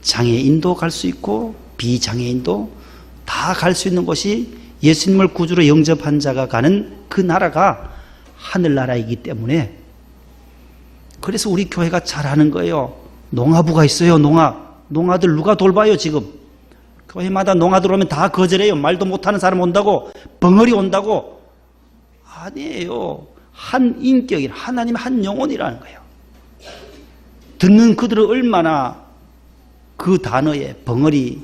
장애인도 갈 수 있고 비장애인도 다 갈 수 있는 곳이 예수님을 구주로 영접한 자가 가는 그 나라가 하늘나라이기 때문에, 그래서 우리 교회가 잘하는 거예요. 농아부가 있어요. 농아들 누가 돌봐요 지금? 교회마다 농아들 오면 다 거절해요. 말도 못하는 사람 온다고, 벙어리 온다고. 아니에요. 한 인격이, 하나님 한 영혼이라는 거예요. 듣는 그들은 얼마나 그 단어에 벙어리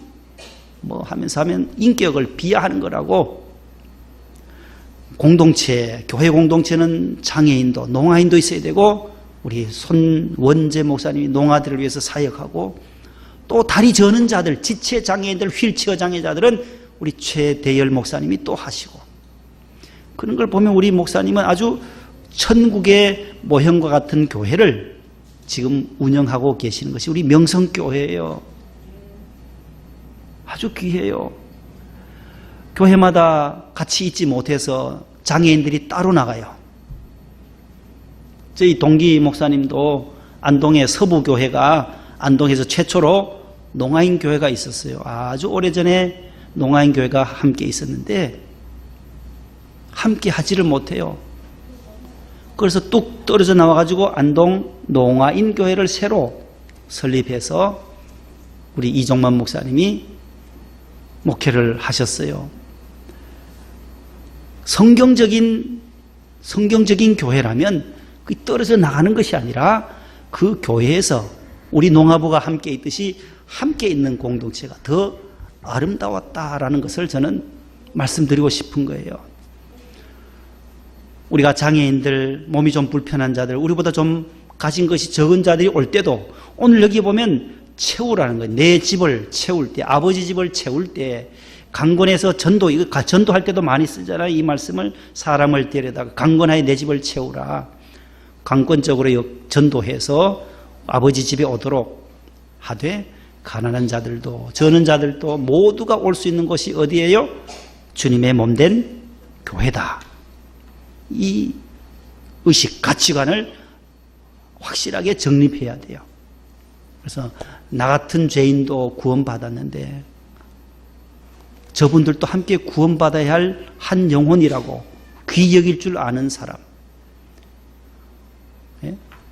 뭐 하면서 하면 인격을 비하하는 거라고. 공동체, 교회 공동체는 장애인도 농아인도 있어야 되고, 우리 손원재 목사님이 농아들을 위해서 사역하고, 또 다리 저는 자들, 지체 장애인들, 휠체어 장애자들은 우리 최대열 목사님이 또 하시고, 그런 걸 보면 우리 목사님은 아주 천국의 모형과 같은 교회를 지금 운영하고 계시는 것이 우리 명성교회예요. 아주 귀해요. 교회마다 같이 있지 못해서 장애인들이 따로 나가요. 저희 동기 목사님도 안동의 서부교회가 안동에서 최초로 농아인 교회가 있었어요. 아주 오래전에 농아인 교회가 함께 있었는데 함께 하지를 못해요. 그래서 뚝 떨어져 나와가지고 안동 농아인 교회를 새로 설립해서 우리 이종만 목사님이 목회를 하셨어요. 성경적인 교회라면 그 떨어져 나가는 것이 아니라 그 교회에서 우리 농아부가 함께 있듯이 함께 있는 공동체가 더 아름다웠다라는 것을 저는 말씀드리고 싶은 거예요. 우리가 장애인들, 몸이 좀 불편한 자들, 우리보다 좀 가진 것이 적은 자들이 올 때도 오늘 여기 보면 채우라는 거예요. 내 집을 채울 때, 아버지 집을 채울 때, 강권에서 전도할 때도 많이 쓰잖아요. 이 말씀을, 사람을 데려다가 강권하에 내 집을 채우라. 강권적으로 전도해서 아버지 집에 오도록 하되, 가난한 자들도 저는 자들도 모두가 올 수 있는 곳이 어디예요? 주님의 몸된 교회다. 이 의식, 가치관을 확실하게 정립해야 돼요. 그래서 나 같은 죄인도 구원받았는데 저분들도 함께 구원받아야 할 한 영혼이라고 귀 여길 줄 아는 사람.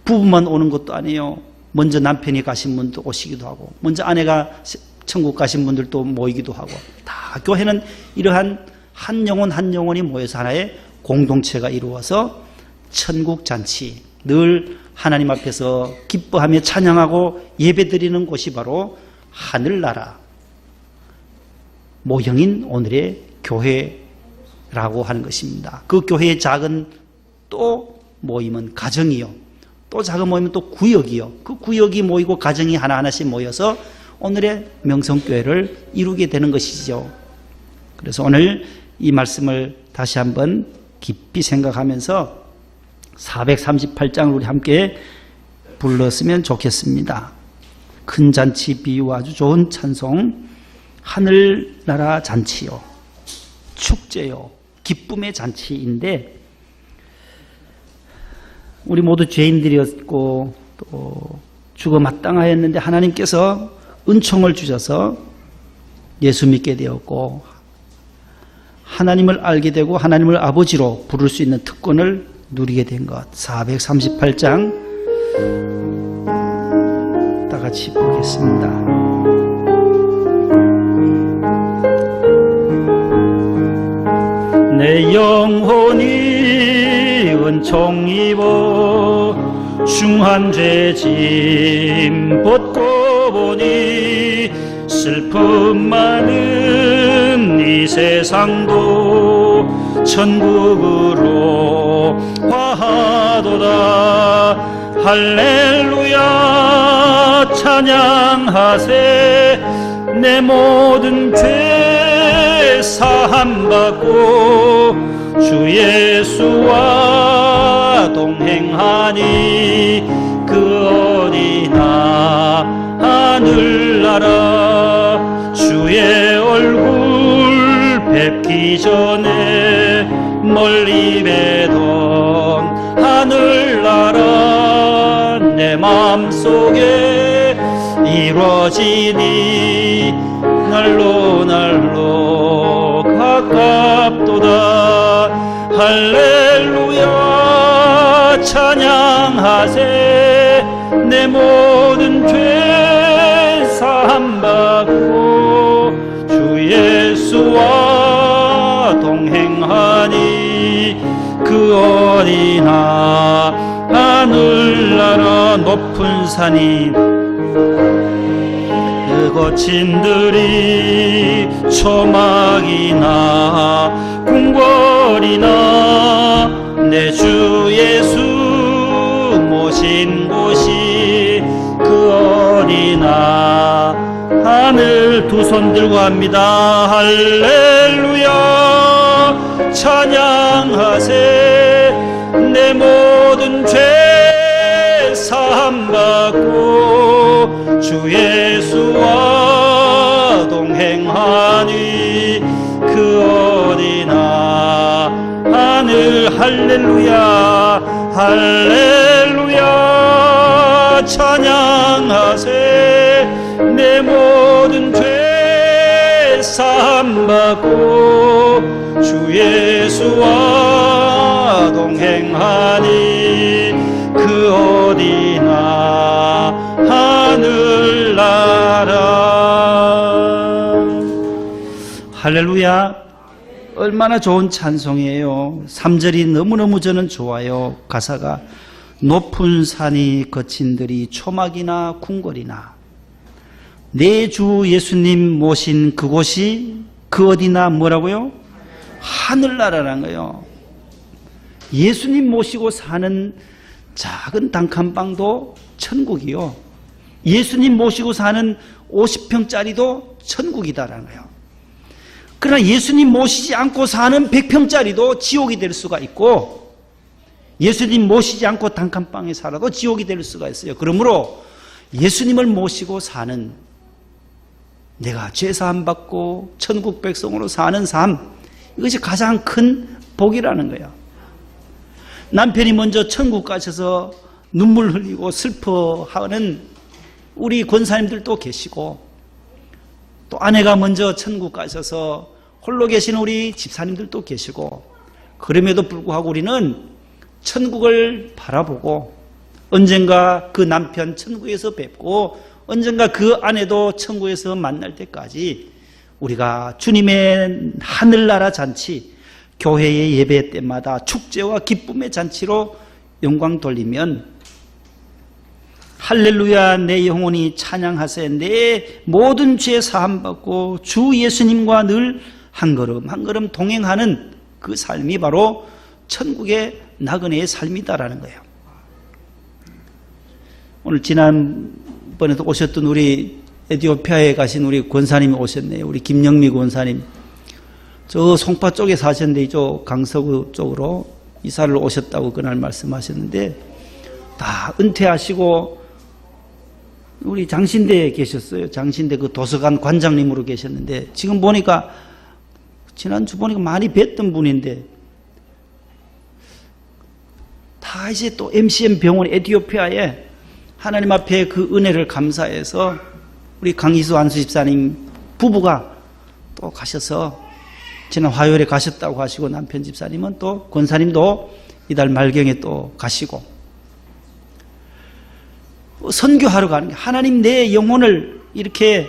부부만 오는 것도 아니에요. 먼저 남편이 가신 분도 오시기도 하고, 먼저 아내가 천국 가신 분들도 모이기도 하고, 다 교회는 이러한 한 영혼 한 영혼이 모여서 하나의 공동체가 이루어서 천국 잔치, 늘 하나님 앞에서 기뻐하며 찬양하고 예배드리는 곳이 바로 하늘나라 모형인 오늘의 교회라고 하는 것입니다. 그 교회의 작은 또 모임은 가정이요, 또 작은 모임은 또 구역이요, 그 구역이 모이고 가정이 하나하나씩 모여서 오늘의 명성교회를 이루게 되는 것이죠. 그래서 오늘 이 말씀을 다시 한번 깊이 생각하면서 438장을 우리 함께 불렀으면 좋겠습니다. 큰 잔치 비유와 아주 좋은 찬송, 하늘나라 잔치요, 축제요, 기쁨의 잔치인데, 우리 모두 죄인들이었고 또 죽어 마땅하였는데 하나님께서 은총을 주셔서 예수 믿게 되었고, 하나님을 알게 되고 하나님을 아버지로 부를 수 있는 특권을 누리게 된 것. 438장 다 같이 보겠습니다. 내 영혼이 은총 입어 중한 죄짐 벗고 보니 슬픔 많은 이 세상도 천국으로 화하도다. 할렐루야 찬양하세. 내 모든 죄 사함받고 주 예수와 동행하니 그 어디나 하늘나라. 주의 얼굴 뵙기 전에 멀리 뵈던 하늘나라 내 마음속에 이루어지니 날로 날로 가깝도다. 할렐루야 찬양하세. 내 모든 죄 사함받고 주 예수와 동행하니 그 어디나 하늘나라. 높은 산이 거친들이 초막이나 궁궐이나 내 주 예수 모신 곳이 그 어디나 하늘. 두 손 들고 합니다. 할렐루야 찬양하세. 내 모든 죄 사함받고 주 예수와 동행하니 그 어디나 하늘. 할렐루야 할렐루야 찬양하세. 내 모든 죄 사함받고 주 예수와 동행하니 그 어디나 하늘나라. 할렐루야. 얼마나 좋은 찬송이에요. 3절이 너무너무 저는 좋아요. 가사가 높은 산이 거친들이 초막이나 궁궐이나 내 주 예수님 모신 그곳이 그 어디나 뭐라고요? 하늘나라라는 거예요. 예수님 모시고 사는 작은 단칸방도 천국이요. 예수님 모시고 사는 50평짜리도 천국이다라는 거예요. 그러나 예수님 모시지 않고 사는 100평짜리도 지옥이 될 수가 있고, 예수님 모시지 않고 단칸방에 살아도 지옥이 될 수가 있어요. 그러므로 예수님을 모시고 사는, 내가 죄사함 받고 천국 백성으로 사는 삶, 이것이 가장 큰 복이라는 거예요. 남편이 먼저 천국 가셔서 눈물 흘리고 슬퍼하는 우리 권사님들도 계시고, 또 아내가 먼저 천국 가셔서 홀로 계신 우리 집사님들도 계시고, 그럼에도 불구하고 우리는 천국을 바라보고 언젠가 그 남편 천국에서 뵙고 언젠가 그 아내도 천국에서 만날 때까지 우리가 주님의 하늘나라 잔치, 교회의 예배 때마다 축제와 기쁨의 잔치로 영광 돌리면, 할렐루야 내 영혼이 찬양하세. 내 모든 죄 사함받고 주 예수님과 늘 한 걸음 한 걸음 동행하는 그 삶이 바로 천국의 나그네의 삶이다라는 거예요. 오늘 지난번에도 오셨던 우리 에티오피아에 가신 우리 권사님이 오셨네요. 우리 김영미 권사님. 저 송파 쪽에 사셨는데 이쪽 강서구 쪽으로 이사를 오셨다고 그날 말씀하셨는데, 다 은퇴하시고 우리 장신대에 계셨어요. 장신대 그 도서관 관장님으로 계셨는데, 지금 보니까 지난주 보니까 많이 뵀던 분인데 다 이제 또 MCM 병원 에티오피아에 하나님 앞에 그 은혜를 감사해서 우리 강희수 안수 집사님 부부가 또 가셔서 지난 화요일에 가셨다고 하시고, 남편 집사님은 또 권사님도 이달 말경에 또 가시고, 선교하러 가는 게 하나님 내 영혼을 이렇게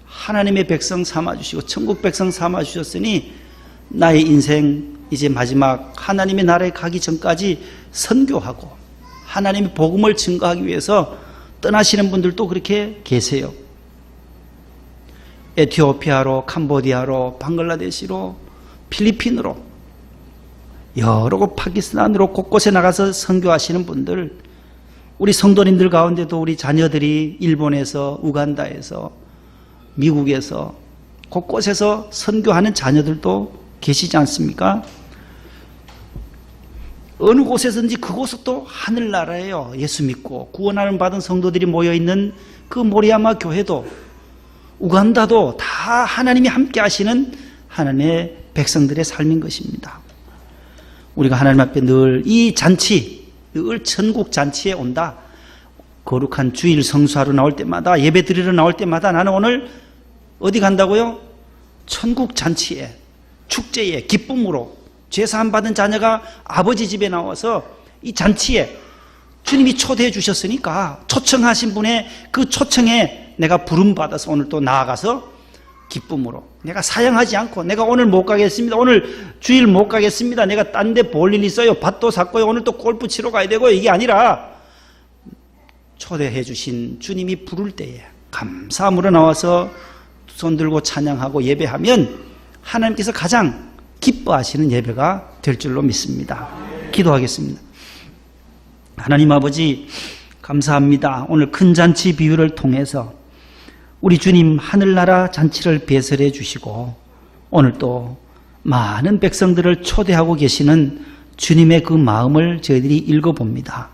하나님의 백성 삼아주시고 천국 백성 삼아주셨으니 나의 인생 이제 마지막 하나님의 나라에 가기 전까지 선교하고 하나님의 복음을 증거하기 위해서 떠나시는 분들도 그렇게 계세요. 에티오피아로, 캄보디아로, 방글라데시로, 필리핀으로, 여러 곳 파키스탄으로 곳곳에 나가서 선교하시는 분들, 우리 성도님들 가운데도 우리 자녀들이 일본에서, 우간다에서, 미국에서 곳곳에서 선교하는 자녀들도 계시지 않습니까? 어느 곳에서든지 그곳은 또 하늘나라예요. 예수 믿고 구원하는 받은 성도들이 모여있는 그 모리야마 교회도, 우간다도 다 하나님이 함께 하시는 하나님의 백성들의 삶인 것입니다. 우리가 하나님 앞에 늘 이 잔치, 늘 천국 잔치에 온다. 거룩한 주일 성수하러 나올 때마다, 예배 드리러 나올 때마다 나는 오늘 어디 간다고요? 천국 잔치에, 축제에, 기쁨으로 죄사함 받은 자녀가 아버지 집에 나와서 이 잔치에 주님이 초대해 주셨으니까 초청하신 분의 그 초청에 내가 부름받아서 오늘 또 나아가서 기쁨으로, 내가 사양하지 않고 내가 오늘 못 가겠습니다, 오늘 주일 못 가겠습니다, 내가 딴 데 볼 일 있어요, 밭도 샀고요, 오늘 또 골프 치러 가야 되고, 이게 아니라 초대해 주신 주님이 부를 때에 감사함으로 나와서 손 들고 찬양하고 예배하면 하나님께서 가장 기뻐하시는 예배가 될 줄로 믿습니다. 기도하겠습니다. 하나님 아버지, 감사합니다. 오늘 큰 잔치 비유를 통해서 우리 주님 하늘나라 잔치를 배설해 주시고 오늘 또 많은 백성들을 초대하고 계시는 주님의 그 마음을 저희들이 읽어봅니다.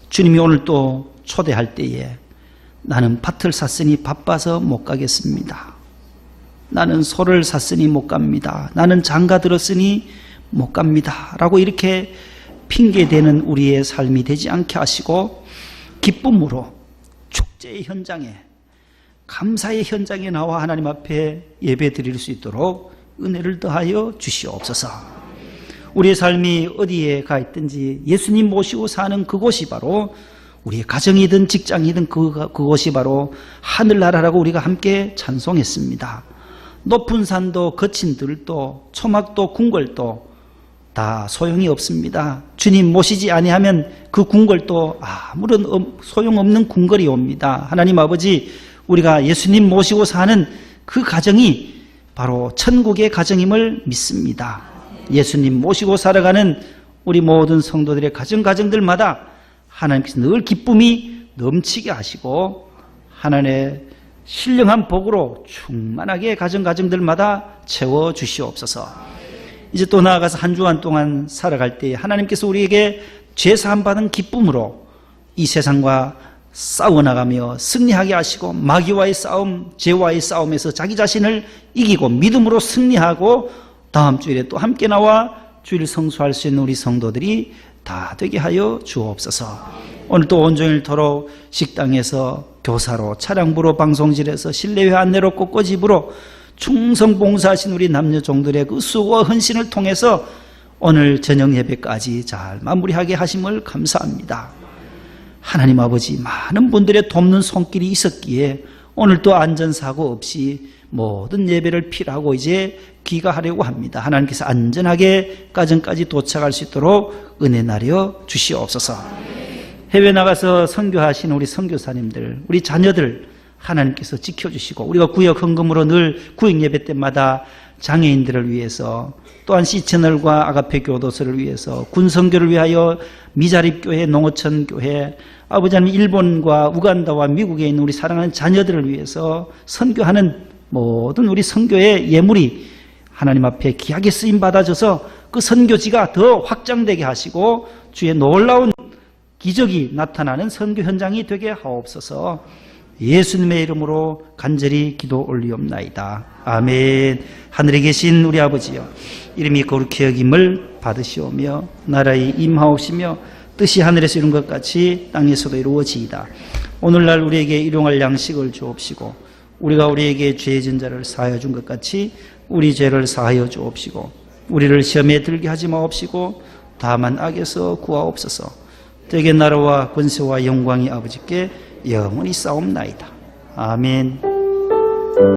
주님이 오늘 또 초대할 때에 나는 밭을 샀으니 바빠서 못 가겠습니다. 나는 소를 샀으니 못 갑니다. 나는 장가 들었으니 못 갑니다. 라고 이렇게 핑계대는 우리의 삶이 되지 않게 하시고 기쁨으로 축제의 현장에, 감사의 현장에 나와 하나님 앞에 예배 드릴 수 있도록 은혜를 더하여 주시옵소서. 우리의 삶이 어디에 가 있든지 예수님 모시고 사는 그곳이 바로 우리의 가정이든 직장이든 그곳이 바로 하늘나라라고 우리가 함께 찬송했습니다. 높은 산도 거친 들도 초막도 궁궐도 다 소용이 없습니다. 주님 모시지 아니하면 그 궁궐도 아무런 소용없는 궁궐이 옵니다. 하나님 아버지, 우리가 예수님 모시고 사는 그 가정이 바로 천국의 가정임을 믿습니다. 예수님 모시고 살아가는 우리 모든 성도들의 가정들마다 하나님께서 늘 기쁨이 넘치게 하시고 하나님의 신령한 복으로 충만하게 가정들마다 채워주시옵소서. 이제 또 나아가서 한 주간 동안 살아갈 때 하나님께서 우리에게 죄사함 받은 기쁨으로 이 세상과 싸워나가며 승리하게 하시고 마귀와의 싸움, 죄와의 싸움에서 자기 자신을 이기고 믿음으로 승리하고 다음 주일에 또 함께 나와 주일 성수할 수 있는 우리 성도들이 다 되게 하여 주옵소서. 오늘 또 온종일토록 식당에서, 교사로, 차량부로, 방송실에서, 실내회 안내로, 꽃꽂이부로 충성 봉사하신 우리 남녀 종들의 그 수고와 헌신을 통해서 오늘 저녁 예배까지 잘 마무리하게 하심을 감사합니다. 하나님 아버지, 많은 분들의 돕는 손길이 있었기에 오늘 또 안전사고 없이 모든 예배를 필요하고 이제 귀가하려고 합니다. 하나님께서 안전하게 가정까지 도착할 수 있도록 은혜 나려 주시옵소서. 해외 나가서 선교하신 우리 선교사님들, 우리 자녀들 하나님께서 지켜주시고 우리가 구역 헌금으로 늘 구역 예배 때마다 장애인들을 위해서, 또한 C채널과 아가페 교도소를 위해서, 군선교를 위하여 미자립교회, 농어촌교회, 아버지 하나님 일본과 우간다와 미국에 있는 우리 사랑하는 자녀들을 위해서 선교하는 모든 우리 선교의 예물이 하나님 앞에 귀하게 쓰임 받아져서 그 선교지가 더 확장되게 하시고 주의 놀라운 기적이 나타나는 선교 현장이 되게 하옵소서. 예수님의 이름으로 간절히 기도 올리옵나이다. 아멘. 하늘에 계신 우리 아버지여, 이름이 거룩히 여김을 받으시오며 나라에 임하옵시며 뜻이 하늘에서 이룬 것 같이 땅에서도 이루어지이다. 오늘날 우리에게 일용할 양식을 주옵시고 우리가 우리에게 죄진 자를 사하여 준 것 같이 우리 죄를 사하여 주옵시고 우리를 시험에 들게 하지 마옵시고 다만 악에서 구하옵소서. 때의 나라와 권세와 영광이 아버지께 영원히 싸움나이다. 아멘.